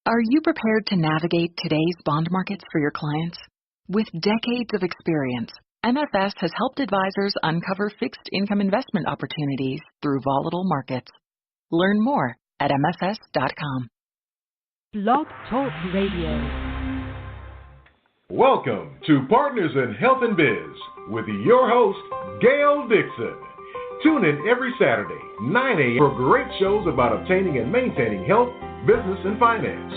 Are you prepared to navigate today's bond markets for your clients? With decades of experience, MFS has helped advisors uncover fixed income investment opportunities through volatile markets. Learn more at mfs.com. Blog Talk Radio. Welcome to Partners in Health and Biz with your host, Gail Dixon. Tune in every Saturday, 9 a.m. for great shows about obtaining and maintaining health, business, and finance.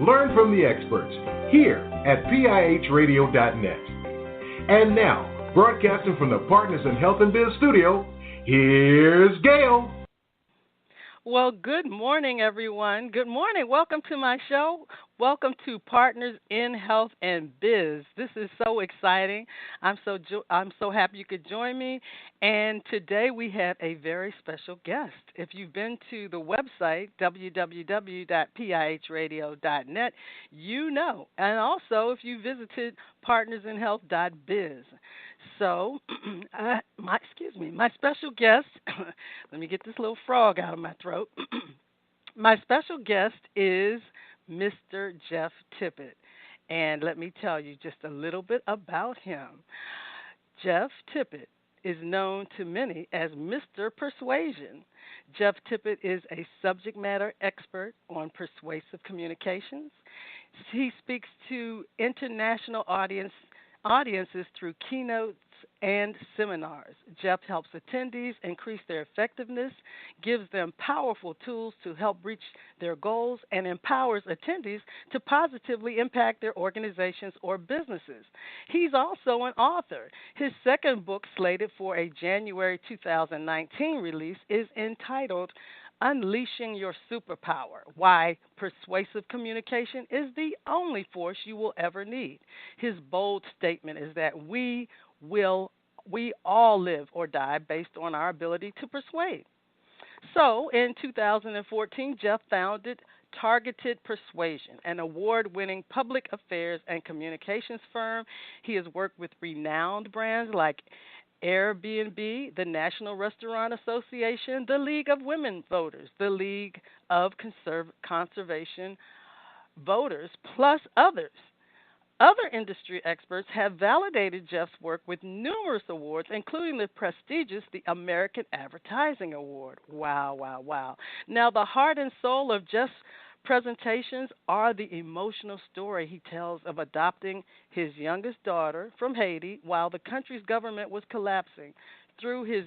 Learn from the experts here at pihradio.net. And now, broadcasting from the Partners in Health and Biz studio, here's Gail. Well, good morning, everyone. Good morning. Welcome to my show. Welcome to Partners in Health and Biz. This is so exciting. I'm so happy you could join me. And today we have a very special guest. If you've been to the website, www.pihradio.net, you know. And also if you visited partnersinhealth.biz. So, my special guest, let me get this little frog out of my throat. My special guest is Mr. Jeff Tippett. And let me tell you just a little bit about him. Jeff Tippett is known to many as Mr. Persuasion. Jeff Tippett is a subject matter expert on persuasive communications. He speaks to international audiences through keynotes and seminars. Jeff helps attendees increase their effectiveness, gives them powerful tools to help reach their goals, and empowers attendees to positively impact their organizations or businesses. He's also an author. His second book, slated for a January 2019 release, is entitled Unleashing Your Superpower, Why Persuasive Communication is the Only Force You Will Ever Need. His bold statement is that we all live or die based on our ability to persuade. So in 2014, Jeff founded Targeted Persuasion, an award-winning public affairs and communications firm. He has worked with renowned brands like Airbnb, the National Restaurant Association, the League of Women Voters, the League of Conservation Voters, plus others. Other industry experts have validated Jeff's work with numerous awards, including the prestigious the American Advertising Award. Wow, wow, wow. Now, the heart and soul of Jeff's presentations are the emotional story he tells of adopting his youngest daughter from Haiti while the country's government was collapsing. Through this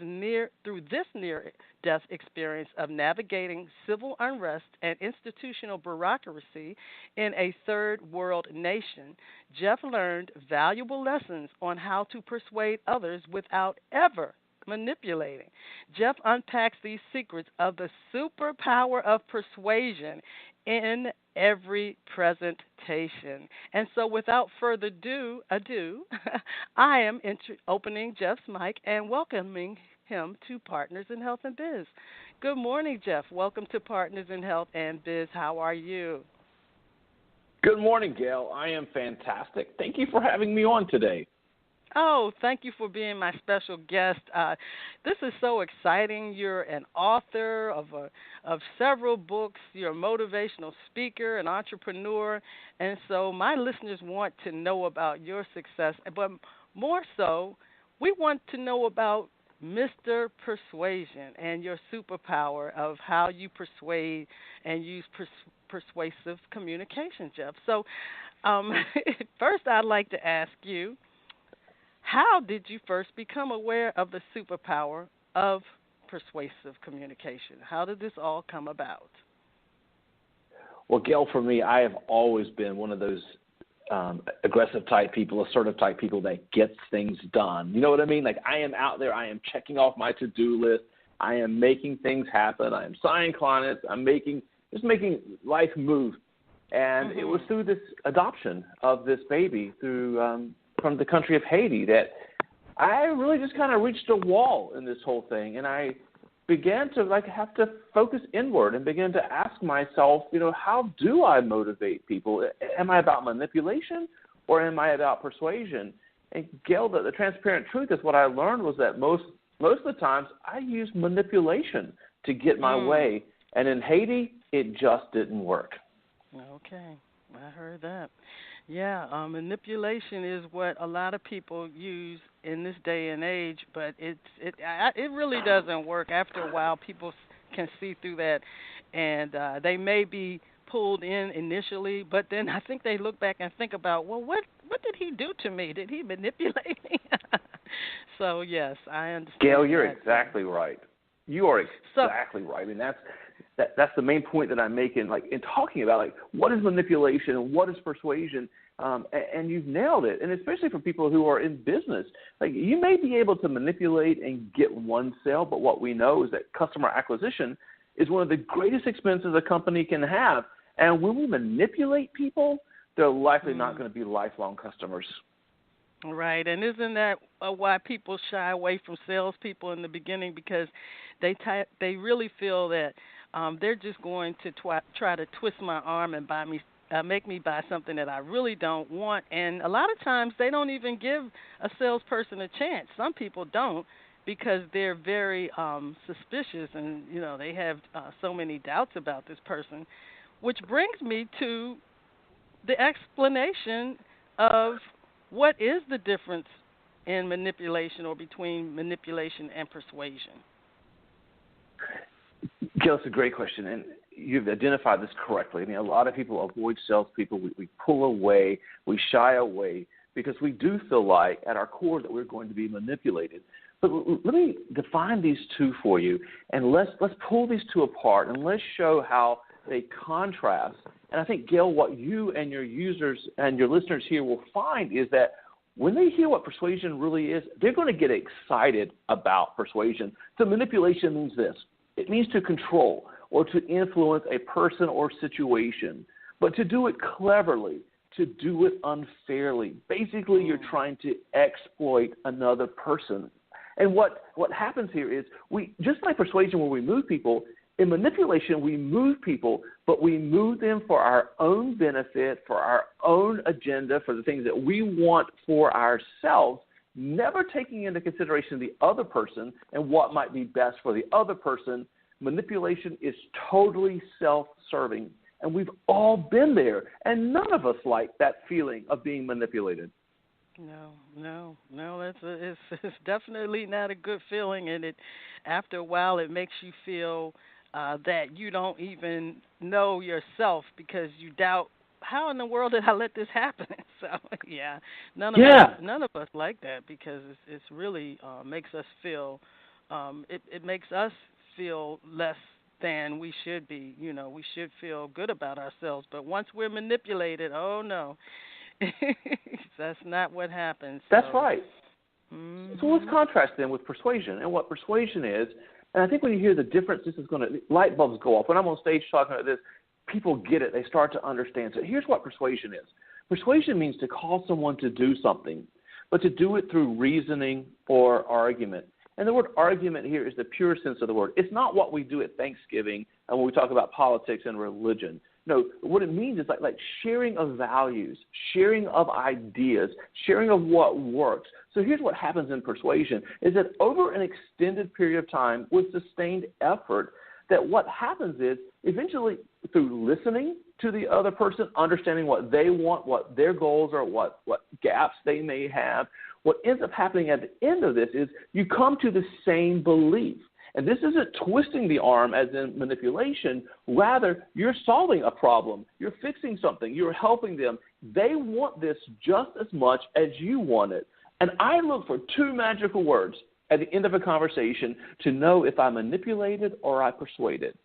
near-death experience of navigating civil unrest and institutional bureaucracy in a third world nation, Jeff learned valuable lessons on how to persuade others without ever manipulating. Jeff unpacks these secrets of the superpower of persuasion in every presentation. And so without further ado, I am opening Jeff's mic and welcoming him to Partners in Health and Biz. Good morning, Jeff. Welcome to Partners in Health and Biz. How are you? Good morning, Gail. I am fantastic. Thank you for having me on today. Oh, thank you for being my special guest. This is so exciting. You're an author of several books. You're a motivational speaker, an entrepreneur. And so my listeners want to know about your success. But more so, we want to know about Mr. Persuasion and your superpower of how you persuade and use persuasive communication, Jeff. So first I'd like to ask you, how did you first become aware of the superpower of persuasive communication? How did this all come about? Well, Gail, for me, I have always been one of those aggressive type people, assertive type people that gets things done. You know what I mean? Like, I am out there. I am checking off my to-do list. I am making things happen. I am signing clients. I'm making life move. And it was through this adoption of this baby from the country of Haiti that I really just kind of reached a wall in this whole thing, and I began to have to focus inward and begin to ask myself, how do I motivate people? Am I about manipulation or am I about persuasion? And Gail, the transparent truth is what I learned was that most of the times I used manipulation to get my way, and in Haiti it just didn't work. Okay, I heard that. Yeah, manipulation is what a lot of people use in this day and age, but it really doesn't work. After a while, people can see through that, and they may be pulled in initially, but then I think they look back and think about, well, what did he do to me? Did he manipulate me? So yes, I understand. Gail, you're that. exactly right. You are So exactly right. I mean, that's the main point that I'm making, like in talking about like what is manipulation and what is persuasion, and you've nailed it. And especially for people who are in business, like you may be able to manipulate and get one sale, but what we know is that customer acquisition is one of the greatest expenses a company can have. And when we manipulate people, they're likely not going to be lifelong customers. right, and isn't that why people shy away from salespeople in the beginning, because they really feel that they're just going to try to twist my arm and make me buy something that I really don't want. And a lot of times they don't even give a salesperson a chance. Some people don't, because they're very suspicious, and they have so many doubts about this person, which brings me to the explanation of what is the difference in manipulation, or between manipulation and persuasion. Gail, it's a great question, and you've identified this correctly. I mean, a lot of people avoid salespeople. We pull away, we shy away, because we do feel like at our core that we're going to be manipulated. But let me define these two for you, and let's pull these two apart, and let's show how they contrast. And I think, Gail, what you and your users and your listeners here will find is that when they hear what persuasion really is, they're going to get excited about persuasion. So manipulation means this. It means to control or to influence a person or situation, but to do it cleverly, to do it unfairly. Basically, you're trying to exploit another person. And what happens here is, just like persuasion where we move people, in manipulation we move people, but we move them for our own benefit, for our own agenda, for the things that we want for ourselves, never taking into consideration the other person and what might be best for the other person. Manipulation is totally self-serving, and we've all been there, and none of us like that feeling of being manipulated. No. It's definitely not a good feeling, and after a while it makes you feel that you don't even know yourself, because you doubt, how in the world did I let this happen? So yeah, none of us like that, because it's really makes us feel it makes us feel less than we should be. We should feel good about ourselves, but once we're manipulated, oh no, that's not what happens. That's right. Mm-hmm. So let's contrast then with persuasion and what persuasion is. And I think when you hear the difference, light bulbs go off. When I'm on stage talking about this, people get it. They start to understand. So here's what persuasion is. Persuasion means to cause someone to do something, but to do it through reasoning or argument. And the word argument here is the pure sense of the word. It's not what we do at Thanksgiving and when we talk about politics and religion. No, what it means is like sharing of values, sharing of ideas, sharing of what works. So here's what happens in persuasion is that over an extended period of time with sustained effort, that what happens is eventually through listening to the other person, understanding what they want, what their goals are, what gaps they may have, what ends up happening at the end of this is you come to the same belief. And this isn't twisting the arm as in manipulation. Rather, you're solving a problem. You're fixing something. You're helping them. They want this just as much as you want it. And I look for two magical words at the end of a conversation to know if I manipulated or I persuaded.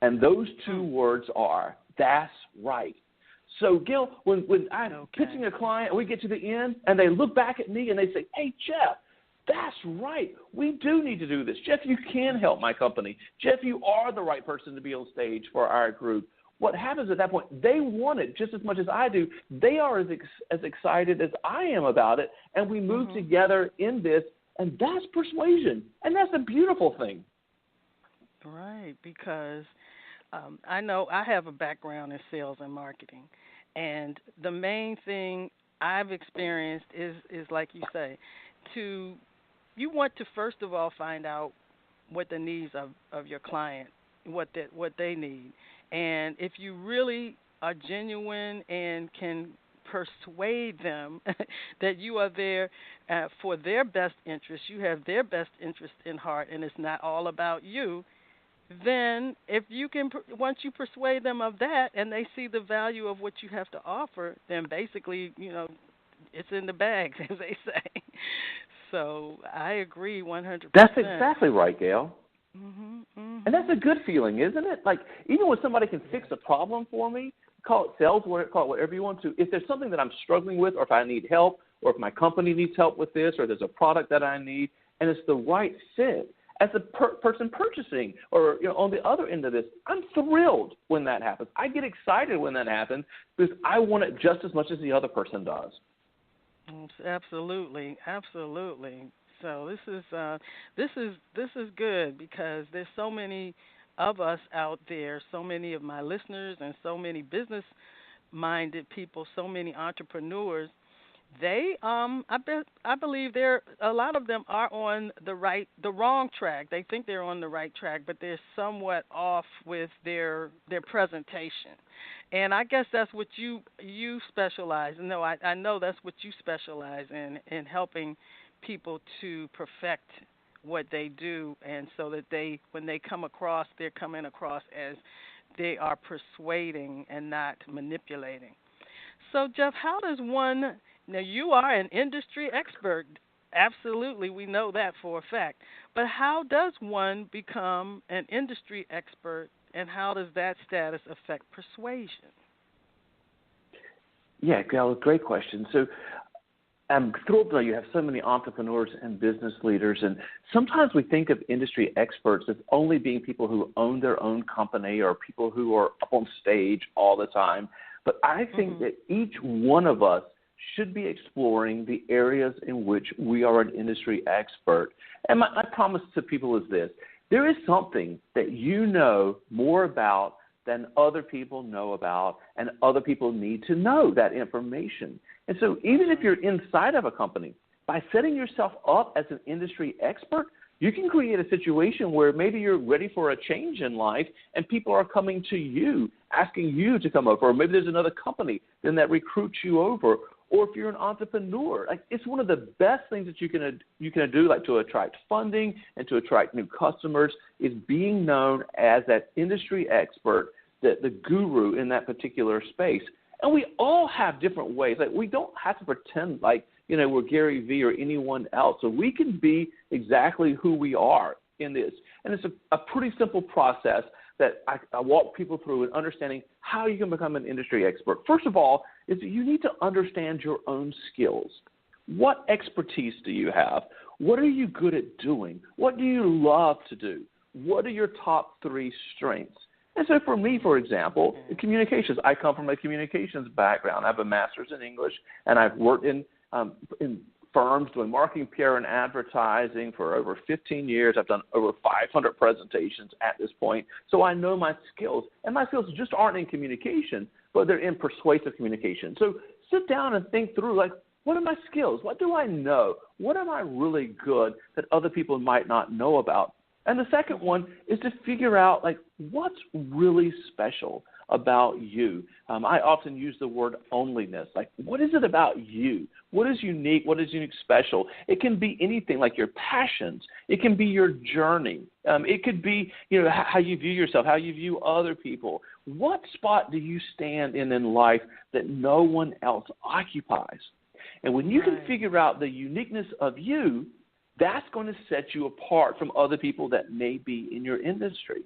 And those two words are, that's right. So, Gil, when I'm pitching a client and we get to the end and they look back at me and they say, hey, Jeff, that's right. We do need to do this. Jeff, you can help my company. Jeff, you are the right person to be on stage for our group. What happens at that point, they want it just as much as I do. They are as excited as I am about it, and we move together in this, and that's persuasion, and that's a beautiful thing. Right, because I know I have a background in sales and marketing, and the main thing I've experienced is like you say, you want to first of all find out what the needs of your client, what they need. And if you really are genuine and can persuade them that you are there for their best interest, you have their best interest in heart, and it's not all about you, then if you can, once you persuade them of that and they see the value of what you have to offer, then basically, it's in the bag, as they say. So I agree 100%. That's exactly right, Gail. Mm-hmm, mm-hmm. And that's a good feeling, isn't it? Like, even when somebody can fix a problem for me, call it sales, call it whatever you want to, if there's something that I'm struggling with, or if I need help, or if my company needs help with this, or there's a product that I need, and it's the right fit, as a person purchasing or on the other end of this, I'm thrilled when that happens. I get excited when that happens because I want it just as much as the other person does. Absolutely, absolutely. So this is good, because there's so many of us out there, so many of my listeners, and so many business-minded people, so many entrepreneurs. They, I believe a lot of them are on the wrong track. They think they're on the right track, but they're somewhat off with their presentation. And I guess that's what you specialize in. No, I know that's what you specialize in helping people to perfect what they do, and so that when they come across, they're coming across as they are persuading and not manipulating. So, Jeff, how does one... Now, you are an industry expert. Absolutely, we know that for a fact. But how does one become an industry expert, and how does that status affect persuasion? Yeah, Gail, great question. So I'm thrilled that you have so many entrepreneurs and business leaders, and sometimes we think of industry experts as only being people who own their own company or people who are up on stage all the time. But I think that each one of us should be exploring the areas in which we are an industry expert. And my promise to people is this: there is something that you know more about than other people know about, and other people need to know that information. And so even if you're inside of a company, by setting yourself up as an industry expert, you can create a situation where maybe you're ready for a change in life and people are coming to you, asking you to come over, or maybe there's another company then that recruits you over. Or if you're an entrepreneur, like, it's one of the best things that you can do, like, to attract funding and to attract new customers, is being known as that industry expert, the guru in that particular space. And we all have different ways. Like, we don't have to pretend like, we're Gary Vee or anyone else. So we can be exactly who we are in this. And it's a pretty simple process that I walk people through in understanding how you can become an industry expert. First of all, is that you need to understand your own skills. What expertise do you have? What are you good at doing? What do you love to do? What are your top 3 strengths? And so for me, for example, communications. I come from a communications background. I have a master's in English, and I've worked in firms doing marketing, PR, and advertising for over 15 years. I've done over 500 presentations at this point. So I know my skills. And my skills just aren't in communication, but they're in persuasive communication. So sit down and think through, like, what are my skills? What do I know? What am I really good that other people might not know about? And the second one is to figure out, like, what's really special about you. I often use the word onlyness. Like, what is it about you? What is unique? What is unique special? It can be anything, like your passions. It can be your journey. It could be, how you view yourself, how you view other people. What spot do you stand in life that no one else occupies? And when you can figure out the uniqueness of you, that's going to set you apart from other people that may be in your industry.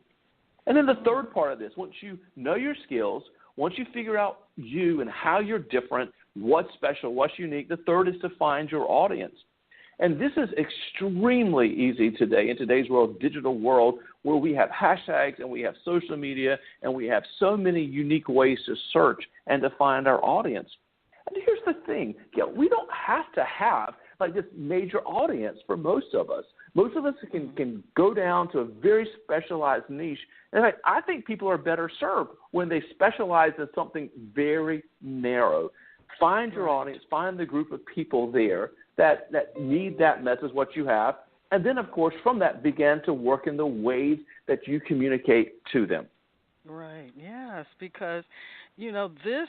And then the third part of this, once you know your skills, once you figure out you and how you're different, what's special, what's unique, the third is to find your audience. And this is extremely easy today in today's world, digital world, where we have hashtags and we have social media and we have so many unique ways to search and to find our audience. And here's the thing, we don't have to have like this major audience for most of us. Most of us can go down to a very specialized niche. In fact, I think people are better served when they specialize in something very narrow. Find your audience, find the group of people there that need that message, what you have, and then, of course, from that, begin to work in the ways that you communicate to them. Right, yes, because, this